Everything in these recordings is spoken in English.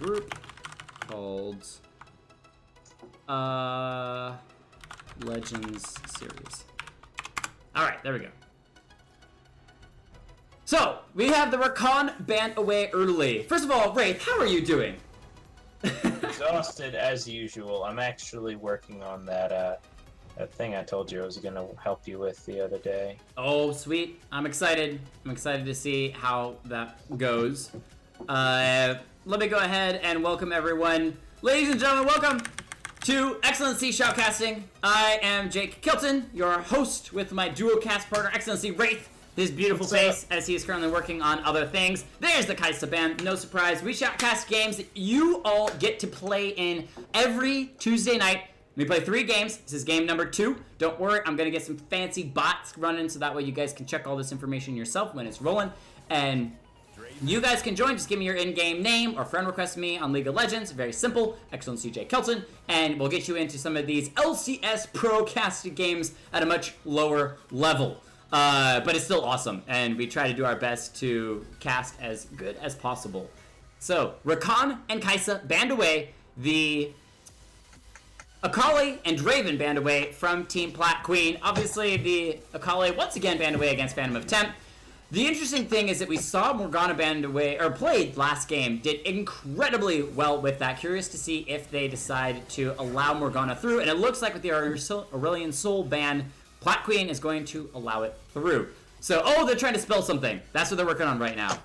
group called Legends Series. All right, there we go. So, we have the Rakan banned away early. First of all, Wraith, how are you doing? Exhausted as usual. I'm actually working on that thing I told you I was gonna help you with the other day. Oh, sweet. I'm excited. I'm excited to see how that goes. Let me go ahead and welcome everyone. Ladies and gentlemen, welcome to XLNC Shoutcasting. I am Jake Kilton, your host with my duo-cast partner, XLNC Wraith. His beautiful face, as he is currently working on other things. There's the Kha'ziks band. No surprise. We shoutcast games that you all get to play in every Tuesday night. We play 3 games. This is game number 2. Don't worry, I'm going to get some fancy bots running so that way you guys can check all this information yourself when it's rolling. And you guys can join. Just give me your in-game name or friend request me on League of Legends. Very simple. XLNC J Kelton. And we'll get you into some of these LCS Pro casted games at a much lower level. But it's still awesome, and we try to do our best to cast as good as possible. So, Rakan and Kha'ziks banned away. The Akali and Draven banned away from Team Plat Queen. Obviously, the Akali once again banned away against Phantom of Temp. The interesting thing is that we saw Morgana banned away, or played last game, did incredibly well with that. Curious to see if they decide to allow Morgana through, and it looks like with the Aurelion Sol ban, Plat Queen is going to allow it through. So, oh, they're trying to spell something. That's what they're working on right now.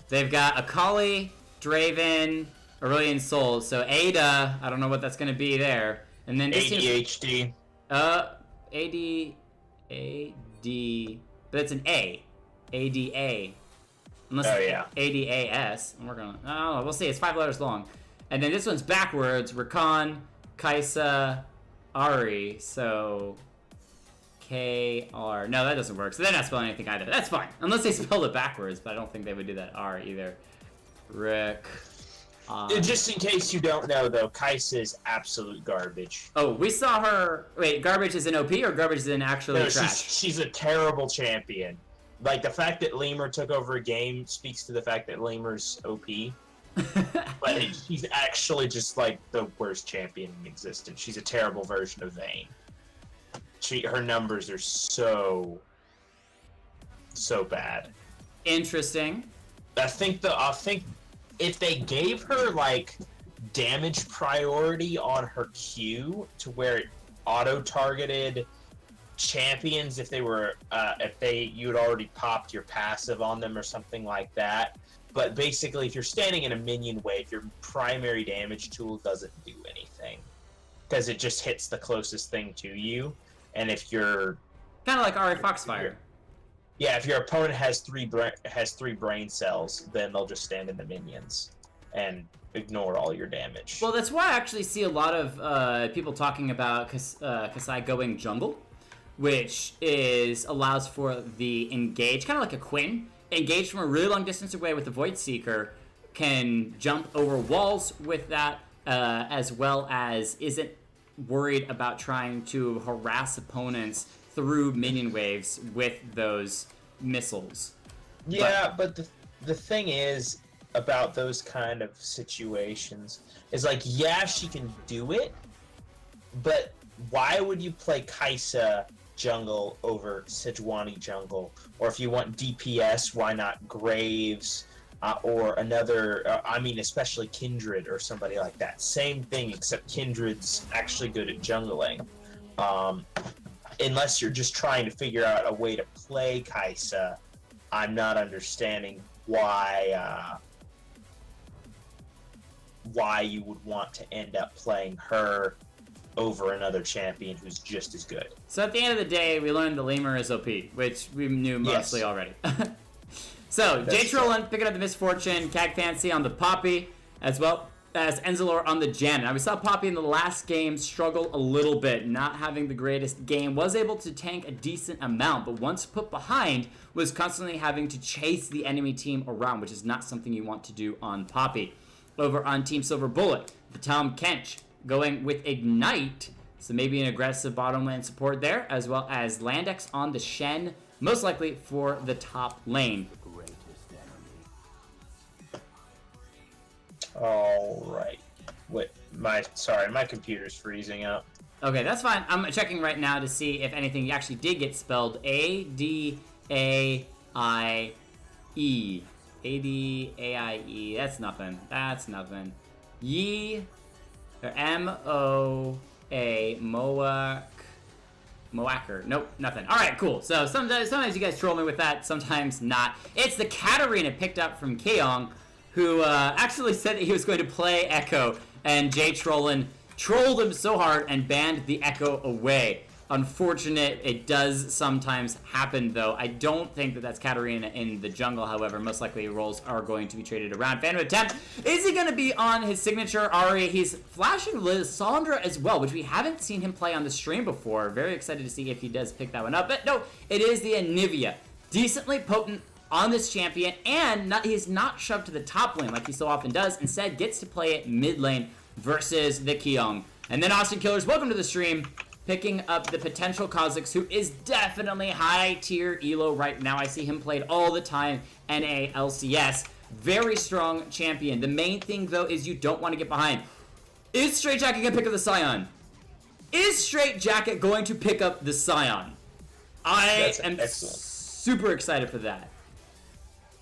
They've got Akali, Draven, Aurelion Sol. So, Ada, I don't know what that's going to be there. And then this ADHD. AD, but it's an A. ADA. Unless ADAS. I'm working on it. Oh, we'll see. It's 5 letters long. And then this one's backwards. Rakan, Kha'ziks, Ari. So KR. No, that doesn't work. So they're not spelling anything either. That's fine. Unless they spelled it backwards, but I don't think they would do that R either. Rick. Just in case you don't know, though, Kha'ziks is absolute garbage. Oh, we saw her. Wait, garbage is in OP or garbage is in actually trash? She's a terrible champion. Like, the fact that Lemur took over a game speaks to the fact that Lemur's OP. But she's actually just, like, the worst champion in existence. She's a terrible version of Vayne. Her numbers are so bad. Interesting. I think if they gave her like damage priority on her Q to where it auto-targeted champions if you'd already popped your passive on them or something like that. But basically, if you're standing in a minion wave, your primary damage tool doesn't do anything because it just hits the closest thing to you. And if you're kind of like Ari Foxfire, if your opponent has three brain cells, then they'll just stand in the minions and ignore all your damage. Well, that's why I actually see a lot of people talking about Kasai going jungle, which allows for the engage, kind of like a Quinn, engage from a really long distance away with the Void Seeker, can jump over walls with that, as well as isn't worried about trying to harass opponents through minion waves with those missiles. Yeah, but the thing is about those kind of situations is like, yeah, she can do it, but why would you play Kha'ziks jungle over Sejuani jungle? Or if you want DPS, why not Graves? Or another, especially Kindred or somebody like that. Same thing, except Kindred's actually good at jungling. Unless you're just trying to figure out a way to play Kha'ziks, I'm not understanding why you would want to end up playing her over another champion who's just as good. So at the end of the day, we learned the Lemur is OP, which we knew mostly already. So, Jay Trollin picking up the Misfortune, Cag Fancy on the Poppy, as well as Enzalor on the Jan. Now, we saw Poppy in the last game struggle a little bit, not having the greatest game. Was able to tank a decent amount, but once put behind, was constantly having to chase the enemy team around, which is not something you want to do on Poppy. Over on Team Silver Bullet, the Tom Kench going with Ignite, so maybe an aggressive bottom lane support there, as well as Landex on the Shen, most likely for the top lane. All right. Wait, my computer's freezing up. Okay, that's fine. I'm checking right now to see if anything actually did get spelled Adaie. Adaie. That's nothing. That's nothing. Ye or M-O-A Moacker. Nope, nothing. All right, cool. So sometimes you guys troll me with that, sometimes not. It's the Katarina picked up from Keong, who actually said that he was going to play Echo, and Jay Trollin trolled him so hard and banned the Echo away. Unfortunate, it does sometimes happen, though. I don't think that that's Katarina in the jungle, however. Most likely roles are going to be traded around. Phantom Attempt, is he going to be on his signature Ari? He's flashing Lissandra as well, which we haven't seen him play on the stream before. Very excited to see if he does pick that one up. But no, it is the Anivia. Decently potent on this champion, and he's not shoved to the top lane like he so often does. Instead, gets to play it mid lane versus the Keong. And then Austin Killers, welcome to the stream. Picking up the potential Kha'ziks, who is definitely high-tier elo right now. I see him played all the time, NA, LCS. Very strong champion. The main thing, though, is you don't want to get behind. Is Straight Jacket going to pick up the Scion? Is Straight Jacket going to pick up the Scion? I am super excited for that.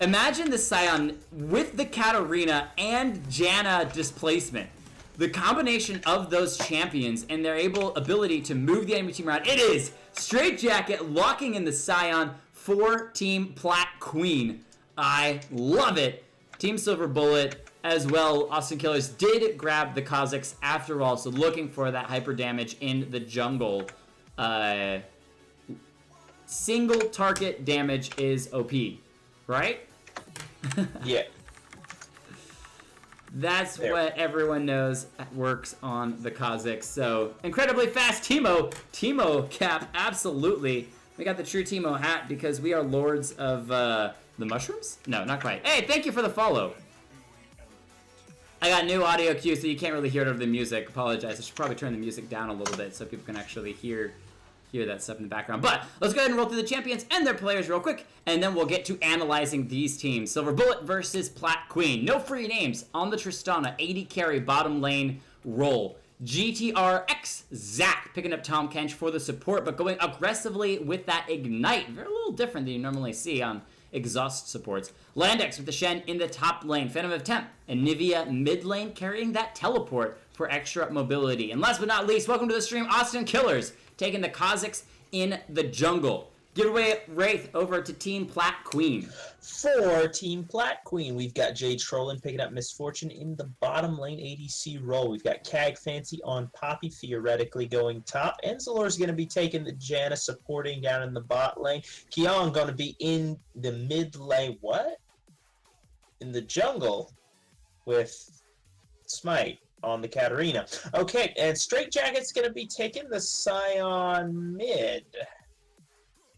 Imagine the Scion with the Katarina and Janna displacement. The combination of those champions and their ability to move the enemy team around. It is Straight Jacket locking in the Scion for Team Plat Queen. I love it. Team Silver Bullet as well. Austin Killers did grab the Kha'ziks after all, so looking for that hyper damage in the jungle. Single target damage is OP, right? Yeah. That's what everyone knows works on the Kha'ziks. So, incredibly fast Teemo cap, absolutely. We got the true Teemo hat because we are lords of the mushrooms? No, not quite. Hey, thank you for the follow. I got new audio cue, so you can't really hear it over the music. Apologize. I should probably turn the music down a little bit so people can actually hear that stuff in the background. But let's go ahead and roll through the champions and their players real quick, and then we'll get to analyzing these teams. Silver Bullet versus Plat Queen. No free names on the Tristana. 80 carry bottom lane role. GTR X Zach picking up Tom Kench for the support, but going aggressively with that Ignite. Very a little different than you normally see on exhaust supports. Landex with the Shen in the top lane. Phantom of Temp and Nivea mid lane carrying that teleport for extra mobility. And last but not least, welcome to the stream, Austin Killers, taking the Kha'ziks in the jungle. Giveaway Wraith over to Team Plat Queen. For Team Plat Queen, we've got Jay Trollin picking up Misfortune in the bottom lane ADC role. We've got Cag Fancy on Poppy, theoretically going top. Enzalor's going to be taking the Janna, supporting down in the bot lane. Keong going to be in the mid lane. What? In the jungle with Smite on the Katarina. Okay, and Straight Jacket's going to be taking the Scion mid.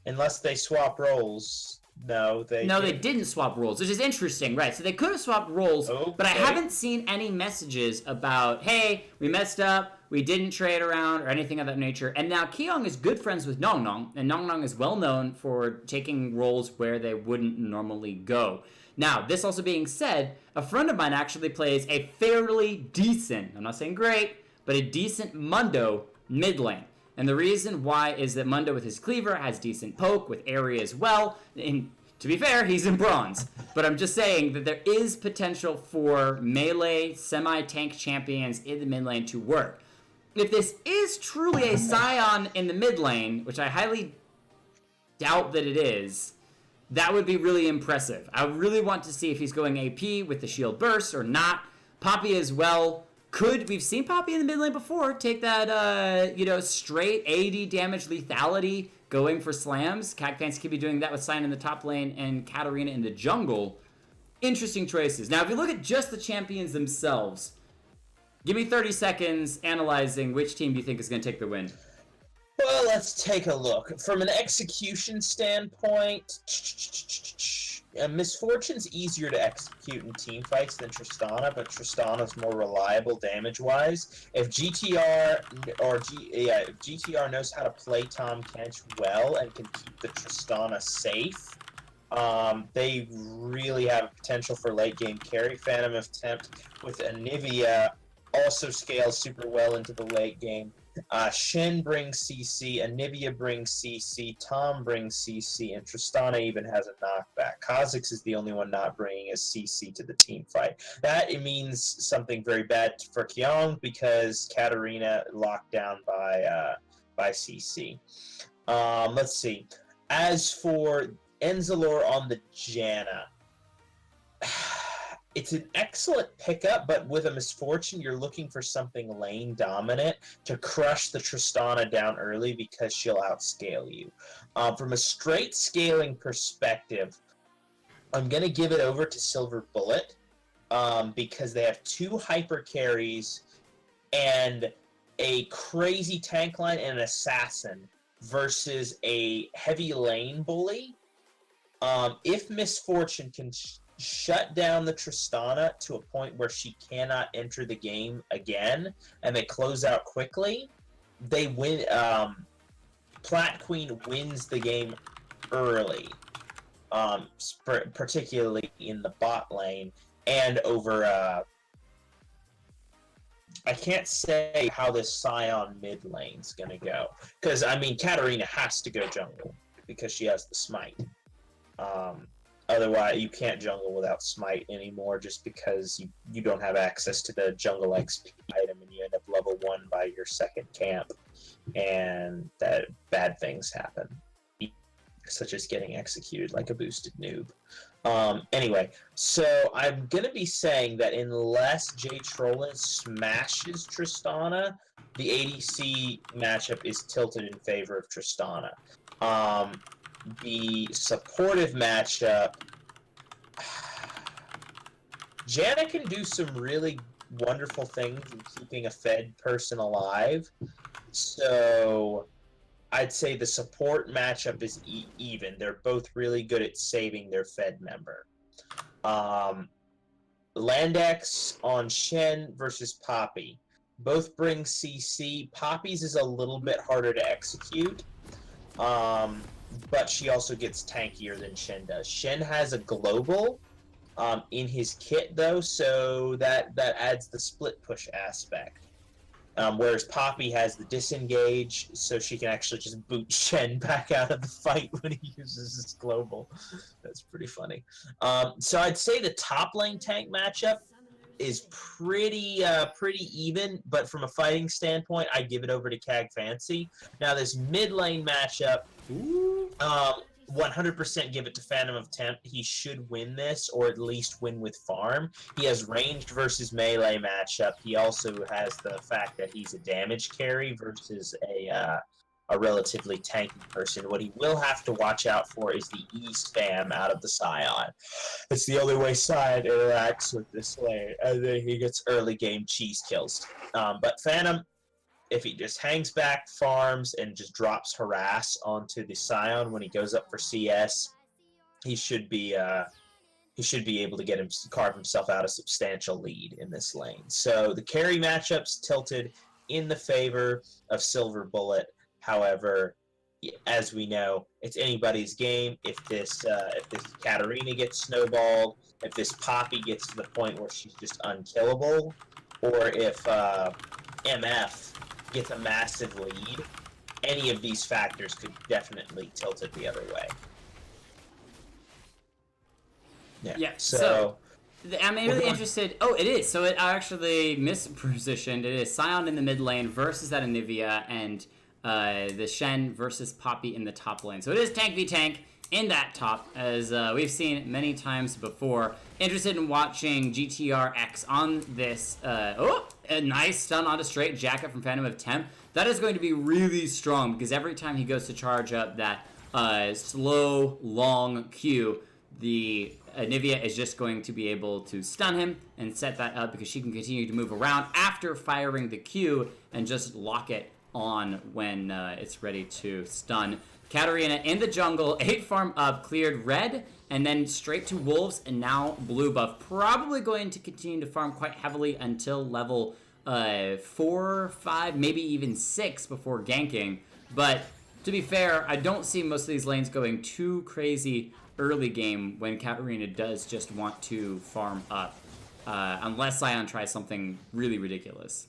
Unless they swap roles. No, they didn't swap roles, which is interesting, right? So they could have swapped roles, okay, but I haven't seen any messages about, hey, we messed up, we didn't trade around, or anything of that nature. And now Keong is good friends with Nong Nong, and Nong Nong is well known for taking roles where they wouldn't normally go. Now, this also being said, a friend of mine actually plays a fairly decent, I'm not saying great, but a decent Mundo mid lane. And the reason why is that Mundo with his cleaver has decent poke with area as well. And to be fair, he's in bronze. But I'm just saying that there is potential for melee semi-tank champions in the mid lane to work. If this is truly a Scion in the mid lane, which I highly doubt that it is, that would be really impressive. I really want to see if he's going AP with the shield burst or not. Poppy as well. We've seen Poppy in the mid lane before take that, straight 80 damage lethality going for slams. Cagfancy could be doing that with Sign in the top lane and Katarina in the jungle. Interesting choices. Now, if you look at just the champions themselves, give me 30 seconds analyzing which team do you think is going to take the win. Well, let's take a look. From an execution standpoint, Misfortune's easier to execute in team fights than Tristana, but Tristana's more reliable damage-wise. If GTR knows how to play Tom Kench well and can keep the Tristana safe, They really have potential for late game carry. Phantom of Tempt with Anivia also scales super well into the late game. Shen brings CC, Anivia brings CC, Tom brings CC, and Tristana even has a knockback. Kha'ziks is the only one not bringing a CC to the team fight. That it means something very bad for Kyong because Katarina locked down by CC. Let's see. As for Enzalor on the Janna, it's an excellent pickup, but with a misfortune, you're looking for something lane dominant to crush the Tristana down early because she'll outscale you. From a straight scaling perspective, I'm going to give it over to Silver Bullet because they have 2 hyper carries and a crazy tank line and an assassin versus a heavy lane bully. If Misfortune can shut down the Tristana to a point where she cannot enter the game again, and they close out quickly, they win. Plat Queen wins the game early, particularly in the bot lane and over. I can't say how this Scion mid lane's gonna go because I mean Katarina has to go jungle because she has the smite. Otherwise, you can't jungle without smite anymore just because you don't have access to the jungle XP item and you end up level 1 by your second camp, and that bad things happen, such as getting executed like a boosted noob. Anyway, so I'm gonna be saying that unless Jay Trollin smashes Tristana, the ADC matchup is tilted in favor of Tristana. The supportive matchup, Janna can do some really wonderful things in keeping a fed person alive, so I'd say the support matchup is even. They're both really good at saving their fed member. Landex on Shen versus Poppy. Both bring CC. Poppy's is a little bit harder to execute. But she also gets tankier than Shen does. Shen has a global in his kit, though, so that adds the split push aspect. Whereas Poppy has the disengage, so she can actually just boot Shen back out of the fight when he uses his global. That's pretty funny. So I'd say the top lane tank matchup is pretty even, but from a fighting standpoint, I give it over to Cag Fancy. Now this mid lane matchup, 100% give it to Phantom of Tempt. He should win this, or at least win with farm. He has ranged versus melee matchup. He also has the fact that he's a damage carry versus a relatively tanky person. What he will have to watch out for is the E spam out of the Scion. It's the only way Scion interacts with this lane, and then he gets early game cheese kills. But Phantom, if he just hangs back, farms, and just drops harass onto the Scion when he goes up for CS, he should be able to carve himself out a substantial lead in this lane. So the carry matchups tilted in the favor of Silver Bullet. However, as we know, it's anybody's game. If this Katarina gets snowballed, if this Poppy gets to the point where she's just unkillable, or if MF gets a massive lead, any of these factors could definitely tilt it the other way. Yeah. So I'm really interested. Oh, it is. So it actually mispositioned. It is Scion in the mid lane versus that Anivia, and the Shen versus Poppy in the top lane. So it is tank v tank in that top, as we've seen many times before. Interested in watching GTRX on this. A nice stun onto straight jacket from Phantom of Tempt. That is going to be really strong, because every time he goes to charge up that slow, long Q, the Anivia is just going to be able to stun him and set that up, because she can continue to move around after firing the Q and just lock it on when it's ready to stun. Katarina in the jungle, 8 farm up, cleared red, and then straight to wolves, and now blue buff. Probably going to continue to farm quite heavily until level 4, 5, maybe even 6 before ganking. But to be fair, I don't see most of these lanes going too crazy early game when Katarina does just want to farm up, unless Sion tries something really ridiculous.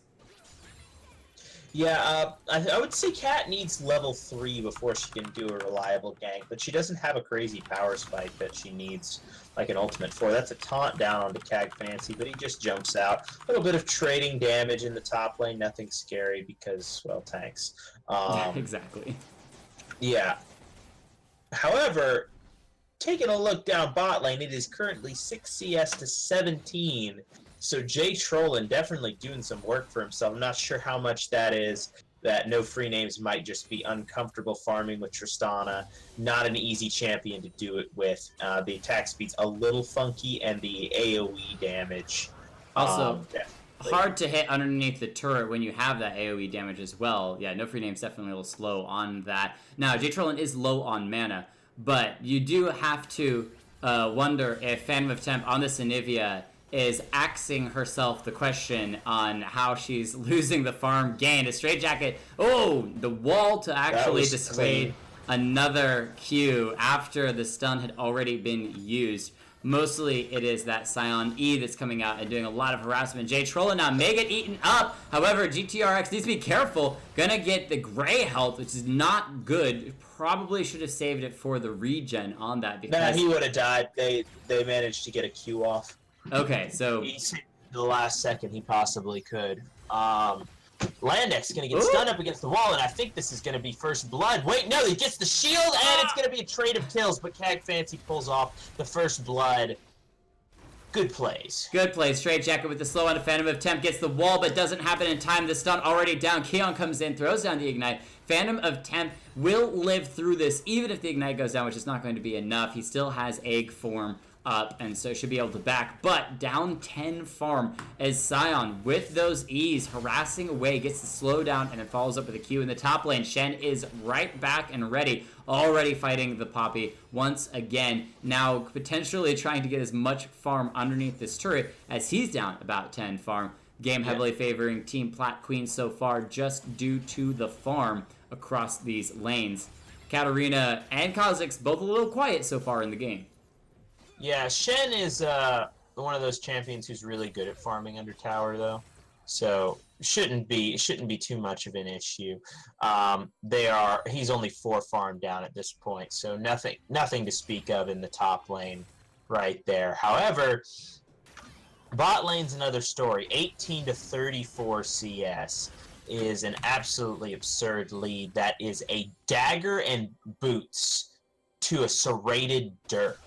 Yeah, I would say Kat needs level 3 before she can do a reliable gank, but she doesn't have a crazy power spike that she needs, like an ultimate for. That's a taunt down onto Cag Fancy, but he just jumps out. A little bit of trading damage in the top lane, nothing scary because, well, tanks. Exactly. Yeah. However, taking a look down bot lane, it is currently 6 CS to 17. So Jay Trollin definitely doing some work for himself. I'm not sure how much that is. That no free names might just be uncomfortable farming with Tristana. Not an easy champion to do it with. The attack speed's a little funky, and the AoE damage. Also, hard to hit underneath the turret when you have that AoE damage as well. Yeah, no free name's definitely a little slow on that. Now, Jay Trollin is low on mana, but you do have to wonder if Phantom of Temp on this Anivia is asking herself the question on how she's losing the farm gain. A straitjacket. Oh, the wall to actually dissuade another Q after the stun had already been used. Mostly it is that Sion E that's coming out and doing a lot of harassment. Jay Trollin now may get eaten up. However, GTRX needs to be careful. Gonna get the gray health, which is not good. Probably should have saved it for the regen on that. Because nah, he would have died. They managed to get a Q off. Okay, so He saved the last second he possibly could. Landek's gonna get stunned up against the wall, and I think this is gonna be first blood. Wait, no, he gets the shield, and it's gonna be a trade of kills, but Cag Fancy pulls off the first blood. Good plays. Good play. Straitjacket with the slow on a Phantom of Temp gets the wall, but doesn't happen in time. The stun already down. Keon comes in, throws down the Ignite. Phantom of Temp will live through this, even if the Ignite goes down, which is not going to be enough. He still has egg form up, and so should be able to back, but down 10 farm as Sion with those E's harassing away, gets the slow down, and then follows up with a Q in the top lane. Shen is right back and ready, already fighting the Poppy once again, now potentially trying to get as much farm underneath this turret as he's down about 10 farm. Game heavily favoring Team Plat Queen so far, just due to the farm across these lanes. Katarina and Kha'ziks both a little quiet so far in the game. Yeah, Shen is one of those champions who's really good at farming under tower, though. So shouldn't be too much of an issue. He's only 4 farm down at this point, so nothing to speak of in the top lane right there. However, bot lane's another story. 18 to 34 CS is an absolutely absurd lead. That is a dagger and boots to a serrated Dirk.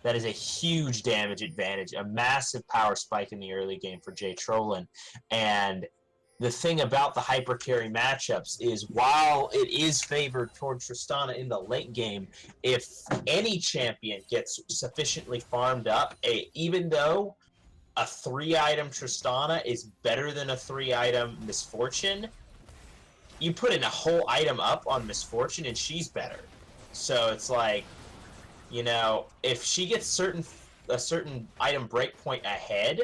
That is a huge damage advantage, a massive power spike in the early game for Jay Trollin. And the thing about the hyper carry matchups is while it is favored toward Tristana in the late game, if any champion gets sufficiently farmed up, even though a 3-item Tristana is better than a 3-item Misfortune, you put in a whole item up on Misfortune and she's better. So it's like, you know, if she gets a certain item breakpoint ahead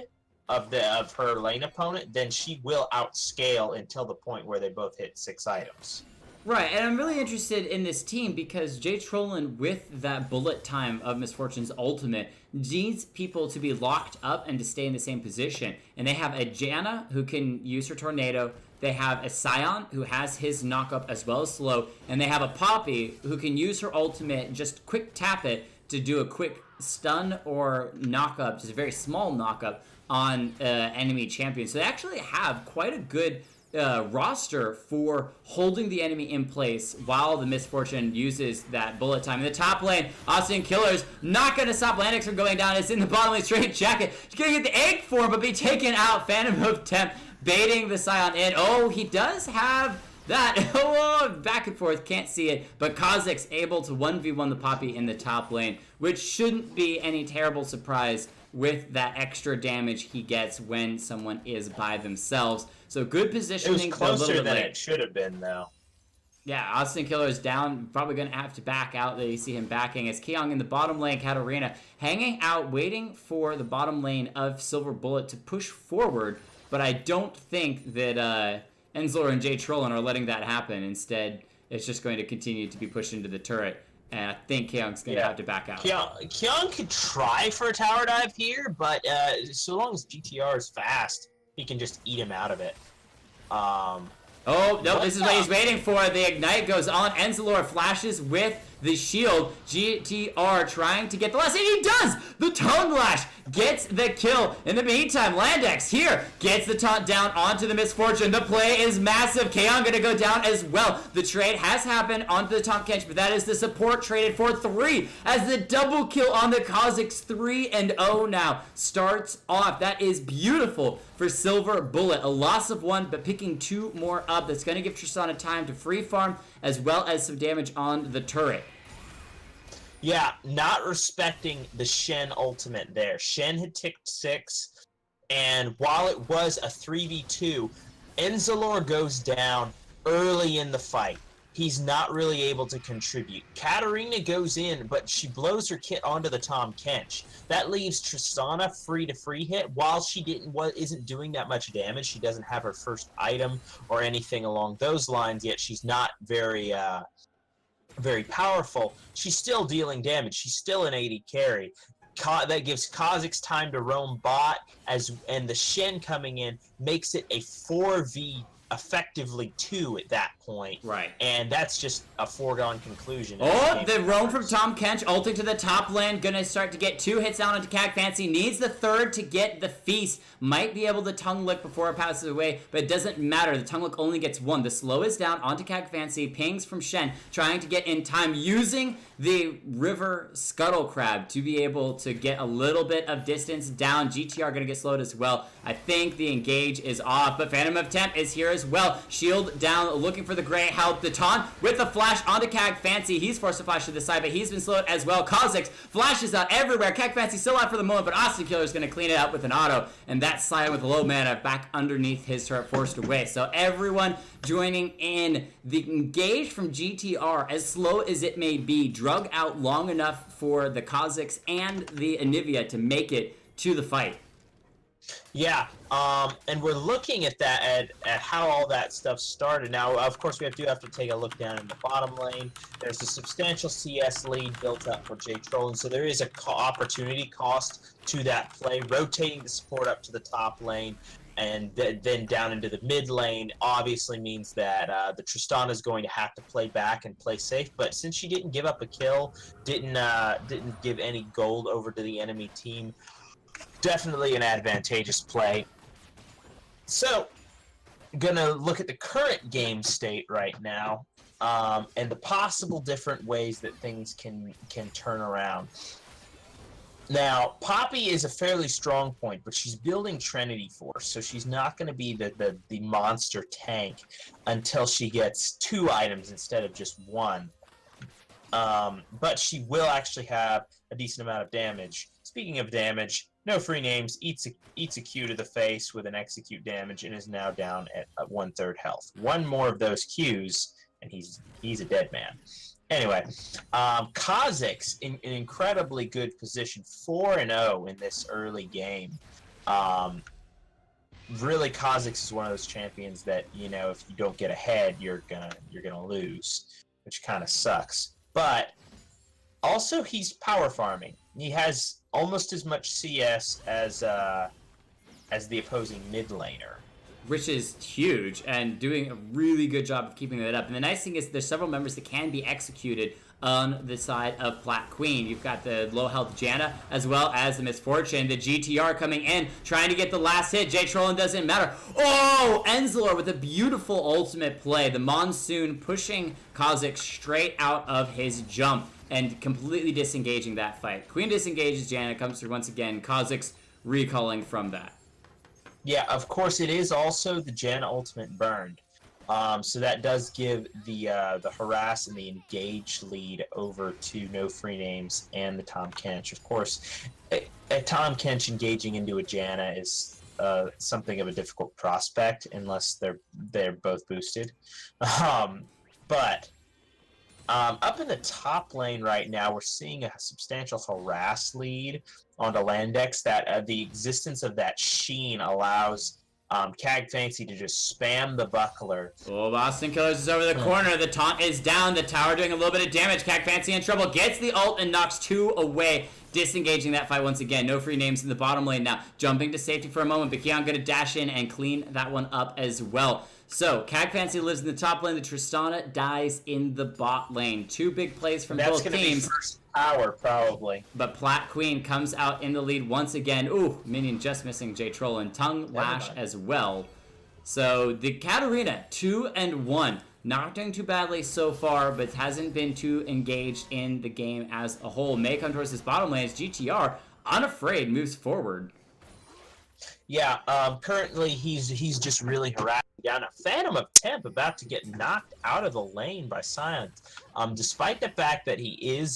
of her lane opponent, then she will outscale until the point where they both hit 6 items. Right, and I'm really interested in this team because Jay Trollin, with that bullet time of Misfortune's ultimate, needs people to be locked up and to stay in the same position. And they have a Janna who can use her tornado. They have a Sion who has his knock-up as well as slow. And they have a Poppy who can use her ultimate, just quick tap it to do a quick stun or knock-up, just a very small knock-up on enemy champions. So they actually have quite a good roster for holding the enemy in place while the Misfortune uses that bullet time. In the top lane, Austin Killer's not going to stop Landix from going down. It's in the bottom lane, straitjacket. He's going to get the egg form, but be taken out. Phantom of Temp baiting the Sion in. Oh, he does have that. Oh, back and forth, can't see it. But Kha'ziks able to 1v1 the Poppy in the top lane, which shouldn't be any terrible surprise with that extra damage he gets when someone is by themselves. So good positioning. It was closer than it should have been, though. Yeah, Austin Killer is down. Probably going to have to back out. There you see him backing as Keong in the bottom lane. Katarina hanging out, waiting for the bottom lane of Silver Bullet to push forward. But I don't think that Enzlor and Jay Trollin are letting that happen. Instead, it's just going to continue to be pushed into the turret. and I think Keong's going to have to back out. Keong could try for a tower dive here, but so long as GTR is fast, he can just eat him out of it. Oh, no, this is what he's waiting for. The Ignite goes on. Enzalor flashes with the shield. GTR trying to get the last hit. He does! The Tongue Lash gets the kill. In the meantime, Landex here gets the taunt down onto the Misfortune. The play is massive. Keong gonna go down as well. The trade has happened onto the Tom Kench, but that is the support traded for 3 as the double kill on the Kha'ziks. 3-0 now starts off. That is beautiful for Silver Bullet. A loss of 1, but picking 2 more up. That's gonna give Tristana time to free farm as well as some damage on the turret. Yeah, not respecting the Shen ultimate there. Shen had ticked 6, and while it was a 3v2, Enzalor goes down early in the fight. He's not really able to contribute. Katarina goes in, but she blows her kit onto the Tom Kench. That leaves Tristana free to free hit. While she isn't doing that much damage, she doesn't have her first item or anything along those lines yet. She's not very powerful. She's still dealing damage. She's still an 80 carry. That gives Kha'ziks time to roam bot, and the Shen coming in makes it a 4v effectively 2 at that point. Right. And that's just a foregone conclusion. Oh, the roam from Tom Kench, ulting to the top lane, gonna start to get 2 hits down onto Fancy. Needs the 3rd to get the feast. Might be able to tongue lick before it passes away, but it doesn't matter. The tongue lick only gets 1. The slow is down onto Fancy. Pings from Shen, trying to get in time, using the River Scuttle Crab to be able to get a little bit of distance down. GTR gonna get slowed as well. I think the engage is off, but Phantom of Temp is here as well. Shield down, looking for the Grey Help. The taunt with the flash onto Fancy. He's forced to flash to the side, but he's been slowed as well. Kha'ziks flashes out everywhere. Fancy still out for the moment, but Austin Killer is going to clean it up with an auto, and that Sion with low mana back underneath his turret, forced away. So everyone joining in. The engage from GTR, as slow as it may be, drug out long enough for the Kha'ziks and the Anivia to make it to the fight. Yeah, and we're looking at that at how all that stuff started. Now, of course, we have to take a look down in the bottom lane. There's a substantial CS lead built up for J-Troll, and so there is a opportunity cost to that play. Rotating the support up to the top lane and then down into the mid lane obviously means that the Tristana is going to have to play back and play safe. But since she didn't give up a kill, didn't give any gold over to the enemy team, definitely an advantageous play. So, gonna look at the current game state right now, and the possible different ways that things can turn around. Now, Poppy is a fairly strong point, but she's building Trinity Force, so she's not going to be the monster tank until she gets 2 items instead of just 1. But she will actually have a decent amount of damage. Speaking of damage, no free names, eats a Q to the face with an execute damage and is now down at 1/3 health. 1 more of those Qs, and he's a dead man. Anyway, Kha'ziks in an incredibly good position, 4-0 in this early game. Really, Kha'ziks is one of those champions that, you know, if you don't get ahead, you're gonna lose, which kind of sucks. But also, he's power farming. He has almost as much CS as the opposing mid laner, which is huge, and doing a really good job of keeping that up. And the nice thing is there's several members that can be executed on the side of Plat Queen. You've got the low health Janna as well as the Misfortune. The GTR coming in, trying to get the last hit. J-Trollin doesn't matter. Oh, Enzalor with a beautiful ultimate play. The Monsoon pushing Kha'ziks straight out of his jump and completely disengaging that fight. Queen disengages, Janna comes through once again. Kha'ziks recalling from that. Yeah, of course, it is also the Janna ultimate burned. So that does give the harass and the engage lead over to no free names and the Tom Kench. Of course, a Tom Kench engaging into a Janna is something of a difficult prospect unless they're both boosted. But up in the top lane right now, we're seeing a substantial harass lead onto Landex. That the existence of that sheen allows Cag Fancy to just spam the buckler. Oh, Boston Killers is over the corner. The taunt is down. The tower doing a little bit of damage. Cag Fancy in trouble. Gets the ult and knocks 2 away. Disengaging that fight once again. No free names in the bottom lane now. Jumping to safety for a moment, but Keon gonna dash in and clean that one up as well. So, Cag Fancy lives in the top lane. The Tristana dies in the bot lane. 2 big plays from both teams. Be first power, probably. But Plat Queen comes out in the lead once again. Ooh, minion just missing J Troll and Tongue Lash as well. So, the Katarina, 2-1. Not doing too badly so far, but hasn't been too engaged in the game as a whole. May come towards this bottom lane as GTR, unafraid, moves forward. Yeah, currently he's just really harassing down a Phantom of Temp about to get knocked out of the lane by Sion. Despite the fact that he is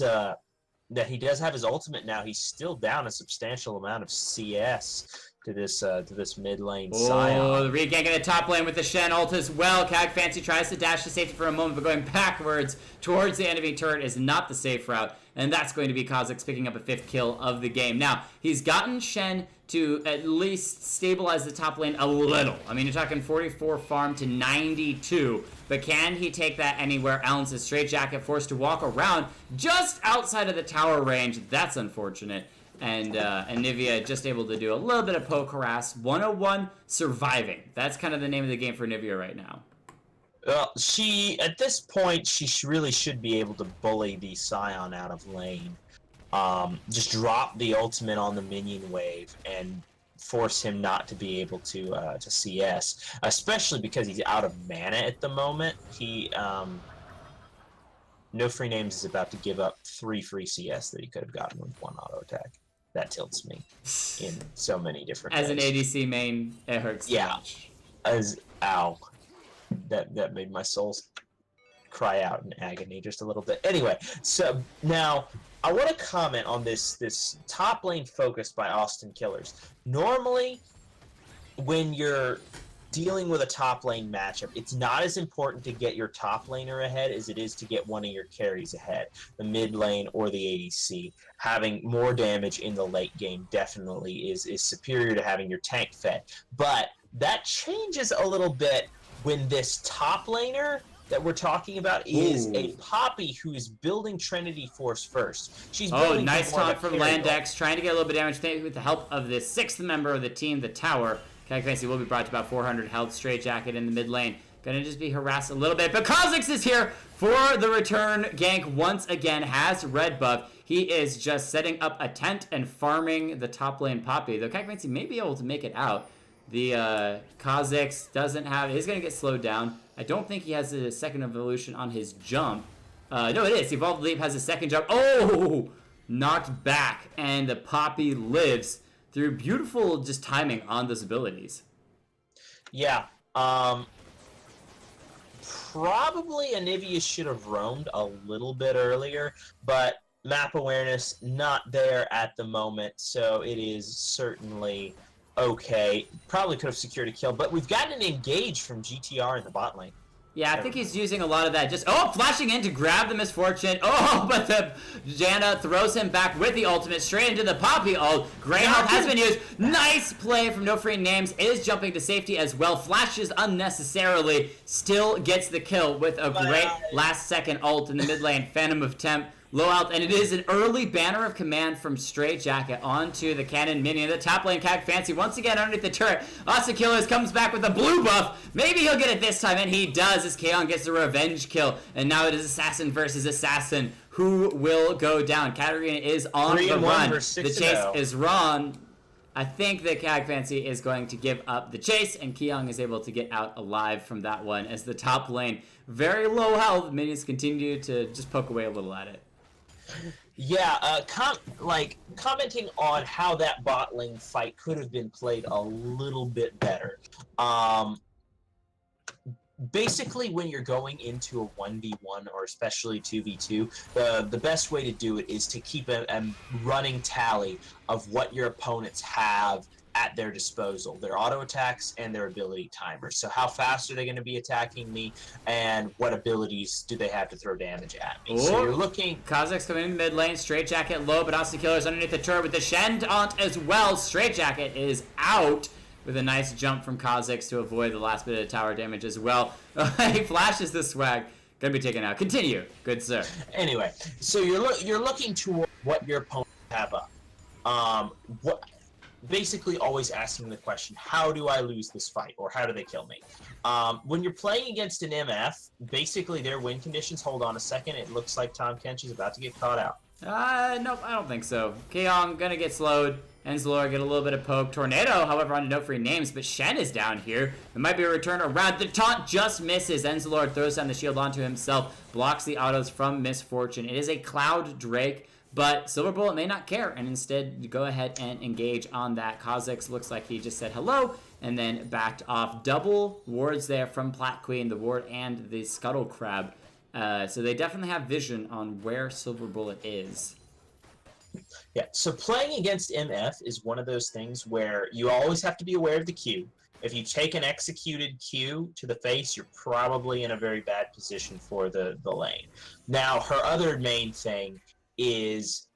that he does have his ultimate now, he's still down a substantial amount of CS to this mid lane Sion. Oh, the regank in the top lane with the Shen ult as well. Cag Fancy tries to dash to safety for a moment, but going backwards towards the enemy turret is not the safe route, and that's going to be Kha'ziks picking up a 5th kill of the game. Now, he's gotten Shen to at least stabilize the top lane a little. I mean, you're talking 44 farm to 92, but can he take that anywhere else? Is Straight Jacket forced to walk around just outside of the tower range? That's unfortunate. And Nivea just able to do a little bit of poke harass. 101 surviving. That's kind of the name of the game for Nivea right now. Well, at this point, she really should be able to bully the Sion out of lane. Just drop the ultimate on the minion wave and force him not to be able to CS, especially because he's out of mana at the moment. No free names is about to give up 3 free CS that he could have gotten with 1 auto attack. That tilts me in so many different ways. As an ADC main, it hurts so much. Ow. That made my soul cry out in agony just a little bit. Anyway, so now I want to comment on this top lane focus by Austin Killers. Normally, when you're dealing with a top lane matchup, it's not as important to get your top laner ahead as it is to get one of your carries ahead. The mid lane or the ADC. Having more damage in the late game definitely is superior to having your tank fed. But that changes a little bit when this top laner that we're talking about is a Poppy who is building Trinity Force first. She's building nice taunt from Landex, trying to get a little bit of damage with the help of the 6th member of the team, the tower. Cag Fancy will be brought to about 400 health. Straight Jacket in the mid lane. Gonna just be harassed a little bit. But Kha'ziks is here for the return gank once again. Has red buff. He is just setting up a tent and farming the top lane Poppy. Though Cag Fancy may be able to make it out. The Kha'ziks doesn't have... He's gonna get slowed down. I don't think he has a second evolution on his jump. No, it is. Evolved Leap has a second jump. Oh! Knocked back. And the Poppy lives through beautiful just timing on those abilities. Yeah. Probably Anivia should have roamed a little bit earlier, but map awareness not there at the moment, so it is certainly okay. Probably could have secured a kill, but we've gotten an engage from GTR in the bot lane. Yeah, I think he's using a lot of that. Just, flashing in to grab the Misfortune. But the Janna throws him back with the ultimate straight into the Poppy ult. Grey Health has been used. Nice play from No Free Names. Is jumping to safety as well. Flashes unnecessarily. Still gets the kill with a great last second ult in the mid lane. Phantom of Temp. Low out, and it is an early banner of command from Straight Jacket onto the cannon minion. The top lane Cag Fancy once again underneath the turret. Austin Killers comes back with a blue buff. Maybe he'll get it this time, and he does as Kaon gets a revenge kill. And now it is assassin versus assassin. Who will go down? Katarina is on the run. The chase is wrong. I think that Cag Fancy is going to give up the chase, and Keong is able to get out alive from that one as the top lane, very low health, minions continue to just poke away a little at it. Yeah, commenting on how that bot lane fight could have been played a little bit better. Basically, when you're going into a 1v1 or especially 2v2, the best way to do it is to keep a running tally of what your opponents have at their disposal, their auto attacks and their ability timers. So how fast are they going to be attacking me, and what abilities do they have to throw damage at me? So you're looking... Kha'ziks coming in the mid lane, Straight Jacket low, but Austin Killers underneath the turret with the Shen taunt as well. Straight Jacket is out. with a nice jump from Kha'ziks to avoid the last bit of tower damage as well. He flashes the swag. Gonna be taken out. Continue, good sir. Anyway, so you're looking toward what your opponent have up. Basically always asking the question, how do I lose this fight, or how do they kill me? When you're playing against an MF, basically their win conditions, hold on a second, it looks like Tom Kench is about to get caught out. Nope, I don't think so. Keong gonna get slowed. Enzalor get a little bit of poke. Tornado, however, on no free names, but Shen is down here. It might be a return around. The taunt just misses. Enzalor throws down the shield onto himself, blocks the autos from Misfortune. It is a Cloud Drake, but Silver Bullet may not care, and instead go ahead and engage on that. Kha'ziks looks like he just said hello, and then backed off. Double wards there from Plat Queen, the ward and the Scuttle Crab. So they definitely have vision on where Silver Bullet is. Yeah, so playing against MF is one of those things where you always have to be aware of the Q. If you take an executed Q to the face, you're probably in a very bad position for the lane. Now, her other main thing is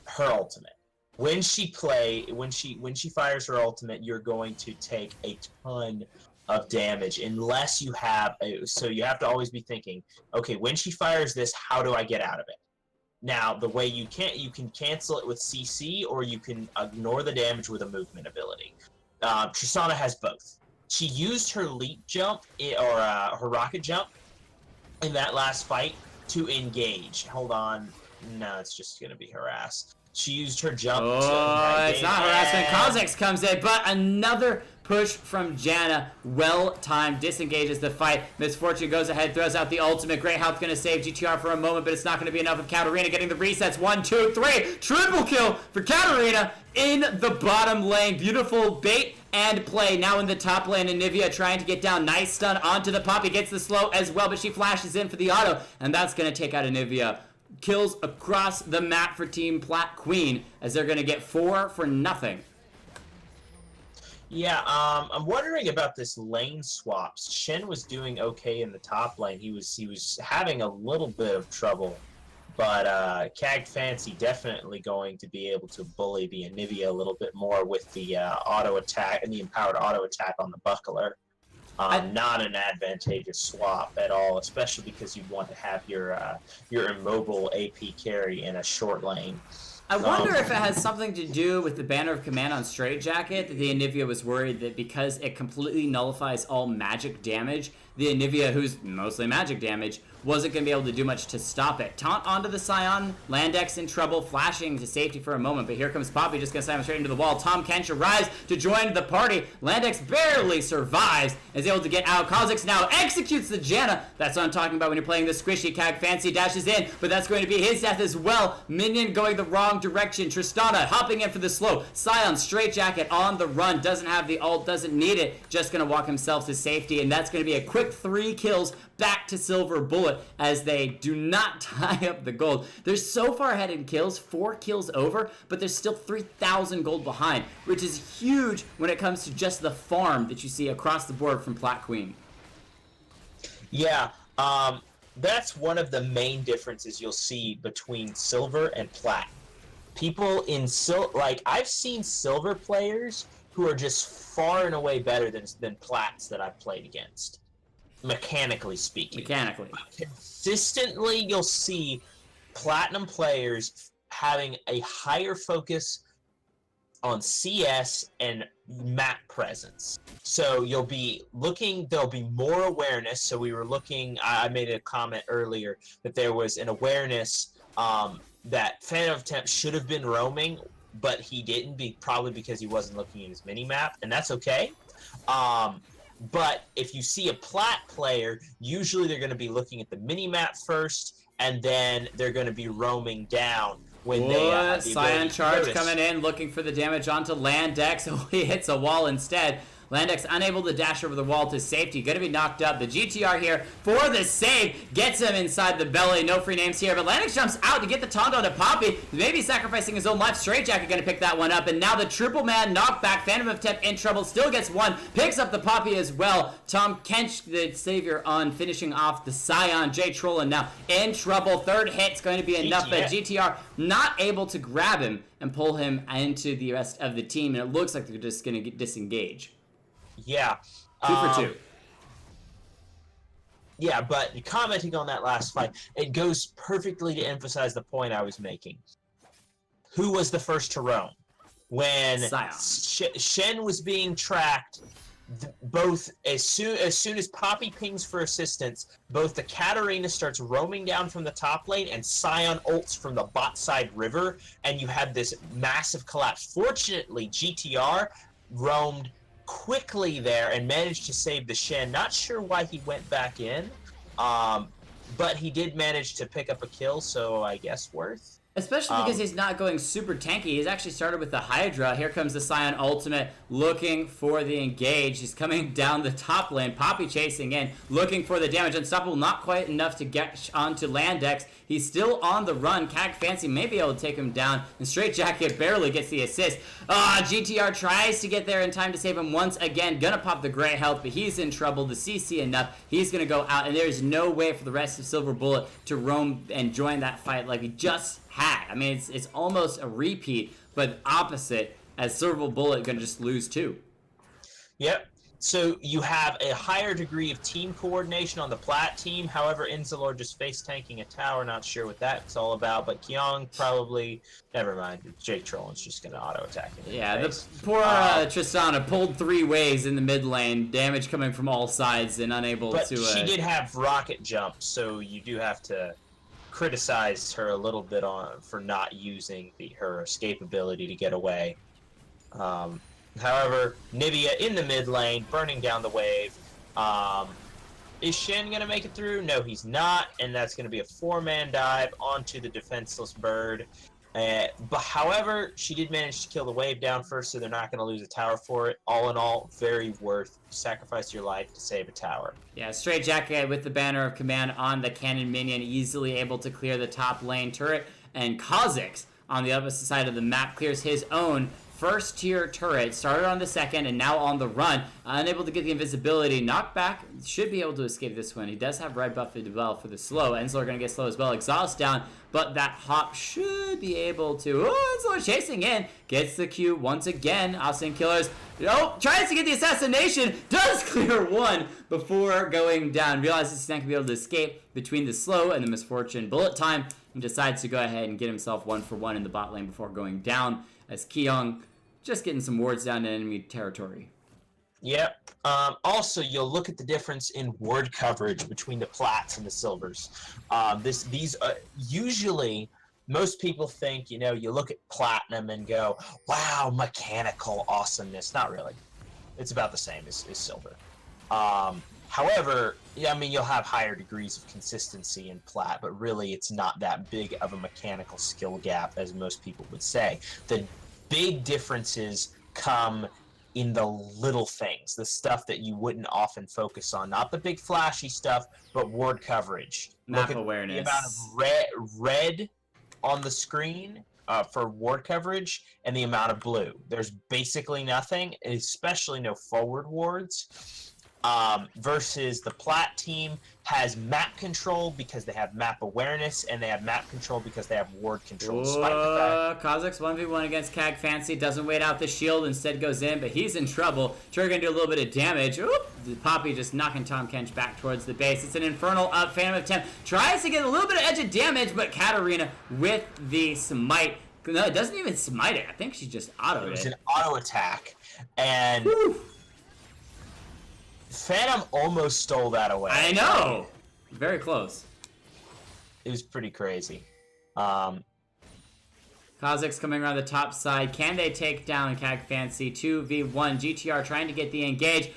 her ultimate. When she fires her ultimate, you're going to take a ton of damage unless you have so you have to always be thinking, okay, when she fires this, how do I get out of it? Now, the way you can cancel it with CC, or you can ignore the damage with a movement ability. Tristana has both. She used her leap jump, or her rocket jump, in that last fight to engage. Hold on. No, it's just going to be harass. She used her jump to engage. It's not harassment. Kha'ziks comes in, but another push from Janna. Well-timed. Disengages the fight. Misfortune goes ahead, throws out the ultimate. Great Health going to save GTR for a moment, but it's not going to be enough with Katarina getting the resets. 1, 2, 3. Triple kill for Katarina in the bottom lane. Beautiful bait and play. Now in the top lane, Anivia trying to get down. Nice stun onto the Poppy. Gets the slow as well, but she flashes in for the auto, and that's going to take out Anivia. Kills across the map for Team Plat Queen, as they're going to get 4 for nothing. Yeah, I'm wondering about this lane swaps. Shen was doing okay in the top lane. He was having a little bit of trouble, but Cag Fancy definitely going to be able to bully the Anivia a little bit more with the auto attack and the empowered auto attack on the buckler. Not an advantageous swap at all, especially because you want to have your immobile AP carry in a short lane. I wonder if it has something to do with the Banner of Command on Straight Jacket, that the Anivia was worried that because it completely nullifies all magic damage, the Anivia, who's mostly magic damage, wasn't going to be able to do much to stop it. Taunt onto the Scion, Landex in trouble, flashing to safety for a moment, but here comes Poppy, just going to slam straight into the wall. Tom Kench arrives to join the party. Landex barely survives, is able to get out. Kha'ziks now executes the Janna. That's what I'm talking about when you're playing the squishy. Cag Fancy dashes in, but that's going to be his death as well. Minion going the wrong direction. Tristana hopping in for the slow. Scion, Straight Jacket on the run, doesn't have the ult, doesn't need it, just going to walk himself to safety, and that's going to be a quick 3 kills back to Silver Bullet, as they do not tie up the gold. They're so far ahead in kills, 4 kills over, but they're still 3,000 gold behind, which is huge when it comes to just the farm that you see across the board from Plat Queen. Yeah, that's one of the main differences you'll see between Silver and Plat. People in I've seen Silver players who are just far and away better than Plats that I've played against. Mechanically speaking. Mechanically. Consistently, you'll see Platinum players having a higher focus on CS and map presence. So you'll be looking, there'll be more awareness. So we were looking, I made a comment earlier that there was an awareness that Phantom of Temp should have been roaming, but he didn't, probably because he wasn't looking at his mini-map, and that's okay. But if you see a Plat player, usually they're going to be looking at the mini-map first, and then they're going to be roaming down when they have the Scion charge notice. coming in, looking for the damage onto Landex. Oh, he hits a wall instead. Landex unable to dash over the wall to safety. Going to be knocked up. The GTR here for the save. Gets him inside the belly. No free names here. But Landex jumps out to get the taunt onto Poppy. Maybe sacrificing his own life. Straight Jacket going to pick that one up. And now the triple man knockback. Phantom of Temp in trouble. Still gets one. Picks up the Poppy as well. Tom Kench, the savior, on finishing off the Scion. Jay Trollin now in trouble. Third hit's going to be enough. But GTR not able to grab him and pull him into the rest of the team. And it looks like they're just going to disengage. Yeah. 2 for 2. Yeah, but commenting on that last fight, it goes perfectly to emphasize the point I was making. Who was the first to roam? When Shen was being tracked, both as soon as Poppy pings for assistance, both the Katarina starts roaming down from the top lane and Sion ults from the bot side river, and you had this massive collapse. Fortunately, GTR roamed quickly there and managed to save the Shen. Not sure why he went back in, but he did manage to pick up a kill, so I guess worth. Especially because he's not going super tanky. He's actually started with the Hydra. Here comes the Sion ultimate, looking for the engage. He's coming down the top lane. Poppy chasing in, looking for the damage. Unstoppable, not quite enough to get onto Landex. He's still on the run. Kha'Zix may be able to take him down. And Straight Jacket barely gets the assist. GTR tries to get there in time to save him once again. Gonna pop the gray health, but he's in trouble. The CC enough. He's gonna go out, and there's no way for the rest of Silver Bullet to roam and join that fight like he just had. I mean, it's almost a repeat, but opposite, as Silver Bullet gonna just lose too. Yep. So you have a higher degree of team coordination on the Plat team. However, Inzalor just face tanking a tower. Not sure what that's all about. But Kyong probably, never mind. Jake Trollin's just gonna auto attack him. Yeah, the poor Tristana pulled 3 ways in the mid lane. Damage coming from all sides and unable to. But she did have rocket jump, so you do have to criticize her a little bit for not using her escape ability to get away. However, Nivea in the mid lane, burning down the wave. Is Shen going to make it through? No, he's not, and that's going to be a 4-man dive onto the defenseless bird. But however, she did manage to kill the wave down first, so they're not going to lose a tower for it. All in all, very worth sacrifice your life to save a tower. Yeah, Straight Jacket with the banner of command on the cannon minion, easily able to clear the top lane turret, and Kha'Zix on the opposite side of the map clears his own first tier turret, started on the second and now on the run, unable to get the invisibility. Knockback should be able to escape this one. He does have red buff as well for the slow. Ensler gonna get slow as well. Exhaust down, but that hop should be able to. Ensler chasing in, gets the Q once again. Austin Killers, tries to get the assassination, does clear one before going down. Realizes he's not gonna be able to escape between the slow and the misfortune bullet time, and decides to go ahead and get himself 1-for-1 in the bot lane before going down, as Kyong just getting some wards down in enemy territory. Yep. Also, you'll look at the difference in ward coverage between the Plats and the Silvers. These usually, most people think, you look at Platinum and go, wow, mechanical awesomeness. Not really. It's about the same as Silver. However, you'll have higher degrees of consistency in Plat, but really it's not that big of a mechanical skill gap as most people would say. The big differences come in the little things, the stuff that you wouldn't often focus on. Not the big flashy stuff, but ward coverage. Map awareness. The amount of red on the screen for ward coverage and the amount of blue. There's basically nothing, especially no forward wards. Versus the Plat team has map control because they have map awareness, and they have map control because they have ward control. Kha'Zix 1v1 against Fancy, doesn't wait out the shield, instead goes in, but he's in trouble. Trigger gonna do a little bit of damage. Oop! Poppy just knocking Tom Kench back towards the base. It's an Infernal up, Phantom of Temp tries to get a little bit of edge of damage, but Katarina with the smite. No, it doesn't even smite it. I think she just autoed it. It was an auto attack, and Phantom almost stole that away. I know! Very close. It was pretty crazy. Kha'Zix coming around the top side. Can they take down Fancy? 2v1. GTR trying to get the engage.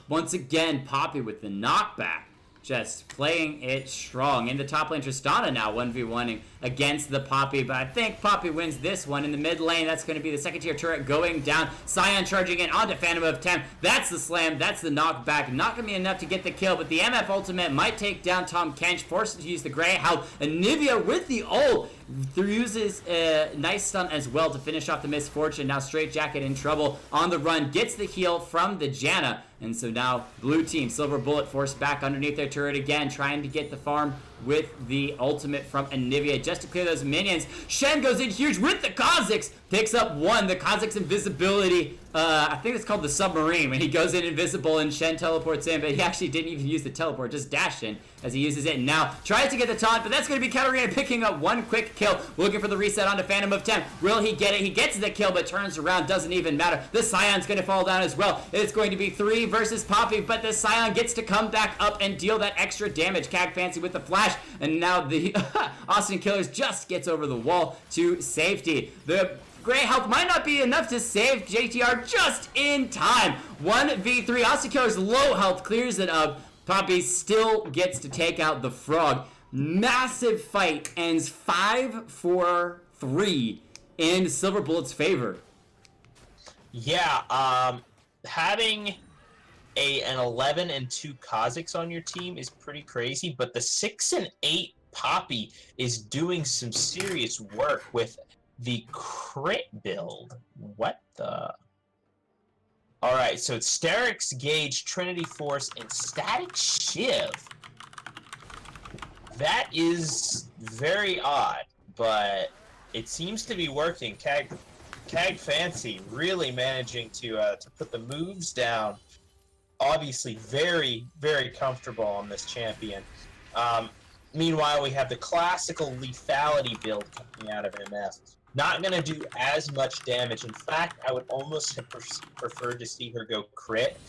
Once again, Poppy with the knockback. Just playing it strong. In the top lane, Tristana now 1v1ing against the Poppy, but I think Poppy wins this one. In the mid lane, that's going to be the second tier turret going down. Sion charging in onto Phantom of Temp. That's the slam, that's the knockback. Not going to be enough to get the kill, but the MF ultimate might take down Tom Kench, forced to use the Grey House. And Nivea with the ult uses a nice stun as well to finish off the misfortune. Now Straight Jacket in trouble on the run, gets the heal from the Janna. And so now blue team, Silver Bullet forced back underneath their turret again, trying to get the farm with the ultimate from Anivia just to clear those minions. Shen goes in huge with the Kha'Zix, picks up one. The Kha'Zix invisibility I think it's called the submarine, when he goes in invisible and Shen teleports in, but he actually didn't even use the teleport, just dashed in as he uses it. Now tries to get the taunt, but that's going to be Katarina picking up one quick kill, looking for the reset onto Phantom of Temp. Will he get it? He gets the kill, but turns around, doesn't even matter. The Scion's going to fall down as well. It's going to be 3 versus Poppy, but the Scion gets to come back up and deal that extra damage. Kha'Fancy with the flash, and now the Austin Killers just gets over the wall to safety. The Gray health might not be enough to save JTR just in time. 1v3. Austin Killer's low health clears it up. Poppy still gets to take out the frog. Massive fight ends 5-4-3 in Silver Bullet's favor. Yeah, having an 11-2 Kha'ziks on your team is pretty crazy, but the 6-8 Poppy is doing some serious work with the crit build. What the? Alright, so it's Sterix, Gauge, Trinity Force, and Static Shiv. That is very odd, but it seems to be working. Kha'Fancy really managing to put the moves down. Obviously very, very comfortable on this champion. Meanwhile, we have the classical lethality build coming out of MF. Not going to do as much damage. In fact, I would almost have preferred to see her go crit.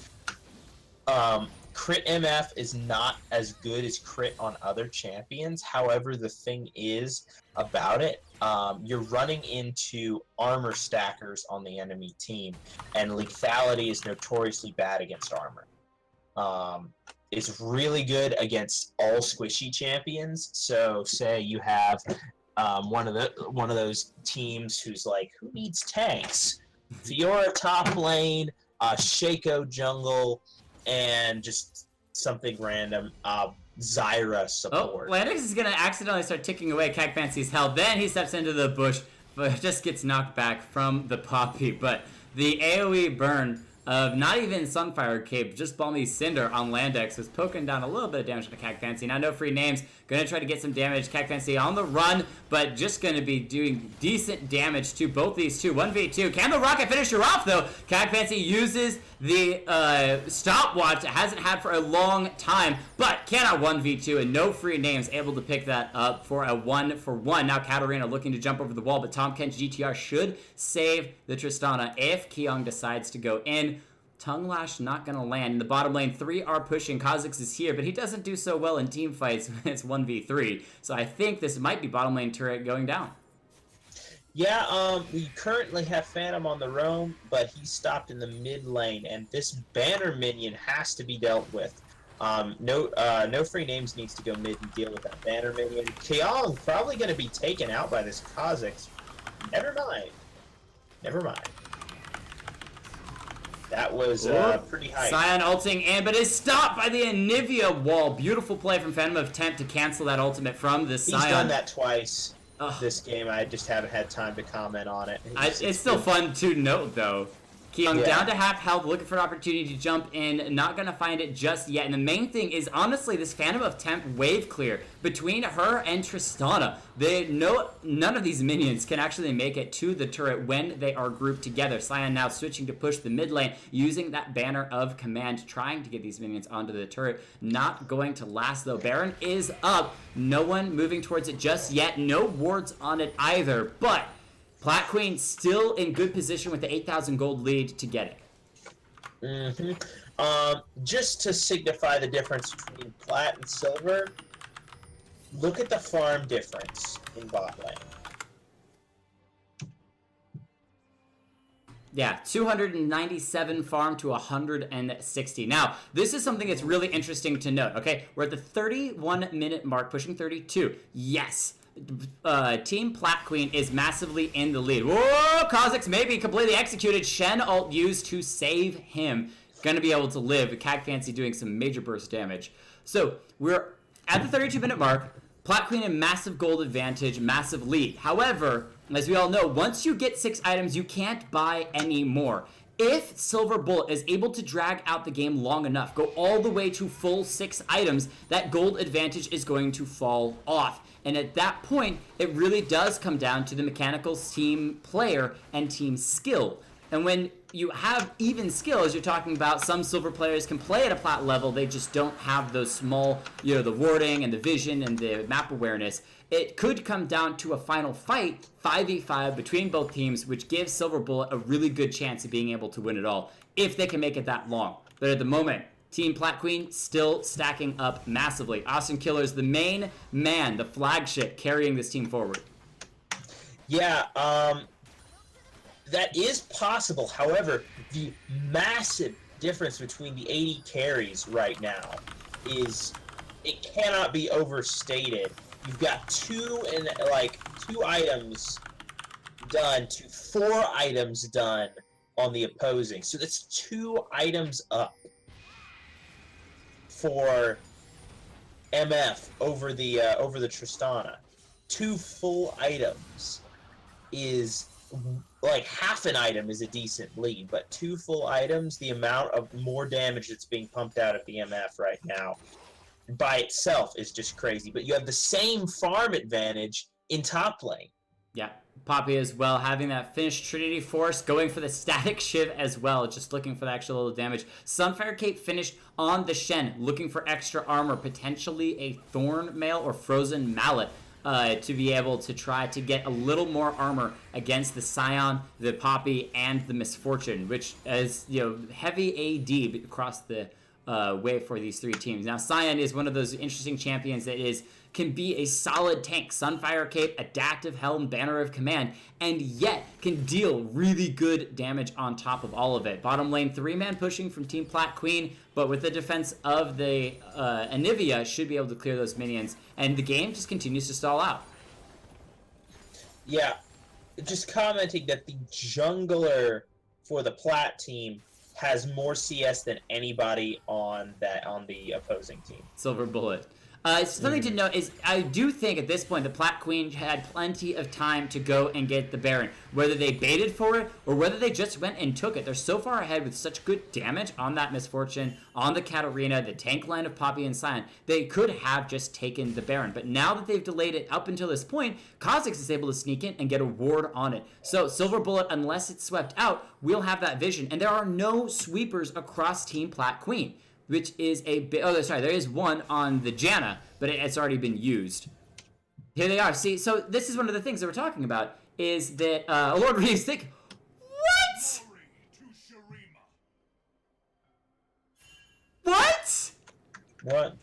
Crit MF is not as good as crit on other champions. However, the thing is about it, you're running into armor stackers on the enemy team, and lethality is notoriously bad against armor. It's really good against all squishy champions. So say you have one of those teams who's like, who needs tanks? Fiora top lane, Shaco jungle, and just something random. Zyra support. Oh, Landix is gonna accidentally start ticking away Kha'Fancy's health. Then he steps into the bush, but just gets knocked back from the Poppy. But the AoE burn of not even Sunfire Cape, just Balmy Cinder on Landex was poking down a little bit of damage to Kha'Fancy. Now no free names, gonna try to get some damage. Kha'Fancy on the run, but just gonna be doing decent damage to both these two. 1v2. Can the rocket finish her off though? Kha'Fancy uses the stopwatch it hasn't had for a long time, but cannot 1v2, and no free names able to pick that up for a 1-for-1. Now Katarina looking to jump over the wall, but Tom Kent's GTR should save the Tristana if Keong decides to go in. Tongue Lash not going to land. In the bottom lane, 3 are pushing. Kha'Ziks is here, but he doesn't do so well in team fights when it's 1v3. So I think this might be bottom lane turret going down. Yeah, we currently have Phantom on the roam, but he's stopped in the mid lane, and this banner minion has to be dealt with. No free names needs to go mid and deal with that banner minion. Keong probably going to be taken out by this Kha'Ziks. Never mind. Never mind. That was pretty high. Scion ulting in, but is stopped by the Anivia wall. Beautiful play from Phantom of Temp to cancel that ultimate from the Scion. He's done that twice this game. I just haven't had time to comment on it. It's still fun to note, though. Keong down to half health, looking for an opportunity to jump in, not going to find it just yet. And the main thing is, honestly, this Phantom of Temp wave clear between her and Tristana. None of these minions can actually make it to the turret when they are grouped together. Scion now switching to push the mid lane, using that banner of command, trying to get these minions onto the turret. Not going to last, though. Baron is up. No one moving towards it just yet. No wards on it either, but Plat Queen still in good position with the 8,000 gold lead to get it. Just to signify the difference between Plat and Silver, look at the farm difference in bot lane. Yeah, 297 farm to 160. Now, this is something that's really interesting to note, okay? We're at the 31-minute mark, pushing 32. Yes. Team Plat Queen is massively in the lead. Whoa, Kha'Ziks may be completely executed. Shen ult used to save him. Gonna be able to live. Kha'Fancy doing some major burst damage. So we're at the 32-minute mark. Plat Queen in massive gold advantage, massive lead. However, as we all know, once you get 6 items, you can't buy any more. If Silver Bullet is able to drag out the game long enough, go all the way to full 6 items, that gold advantage is going to fall off. And at that point, it really does come down to the mechanicals team player and team skill. And when you have even skills, you're talking about some silver players can play at a plat level, they just don't have those small, the warding and the vision and the map awareness. It could come down to a final fight, 5v5 between both teams, which gives Silver Bullet a really good chance of being able to win it all, if they can make it that long. But at the moment, Team Plat Queen still stacking up massively. Austin Killer's the main man, the flagship, carrying this team forward. Yeah, that is possible. However, the massive difference between the 80 carries right now is it cannot be overstated. You've got two items done to 4 items done on the opposing. So that's 2 items up for MF over the Tristana. 2 full items is like half an item is a decent lead, but 2 full items, the amount of more damage that's being pumped out of the MF right now by itself is just crazy. But you have the same farm advantage in top lane. Yeah, Poppy as well, having that finished Trinity Force, going for the static shiv as well, just looking for the actual little damage. Sunfire Cape finished on the Shen, looking for extra armor, potentially a Thorn Mail or Frozen Mallet. To be able to try to get a little more armor against the Scion, the Poppy, and the Misfortune, which is, heavy AD across the way for these 3 teams. Now, Scion is one of those interesting champions that can be a solid tank. Sunfire Cape, Adaptive Helm, Banner of Command, and yet can deal really good damage on top of all of it. Bottom lane, 3-man pushing from Team Plat Queen, but with the defense of the Anivia, should be able to clear those minions, and the game just continues to stall out. Yeah, just commenting that the jungler for the Plat team has more CS than anybody on the opposing team. Silver Bullet. Something to note is I do think at this point the Plat Queen had plenty of time to go and get the Baron. Whether they baited for it or whether they just went and took it. They're so far ahead with such good damage on that Misfortune, on the Katarina, the tank line of Poppy and Scion. They could have just taken the Baron. But now that they've delayed it up until this point, Kha'ziks is able to sneak in and get a ward on it. So Silver Bullet, unless it's swept out, will have that vision. And there are no sweepers across Team Plat Queen, which is there is one on the Janna, but it's already been used. Here they are. See, so this is one of the things that we're talking about, is that Lord Reeves think, what? What? What?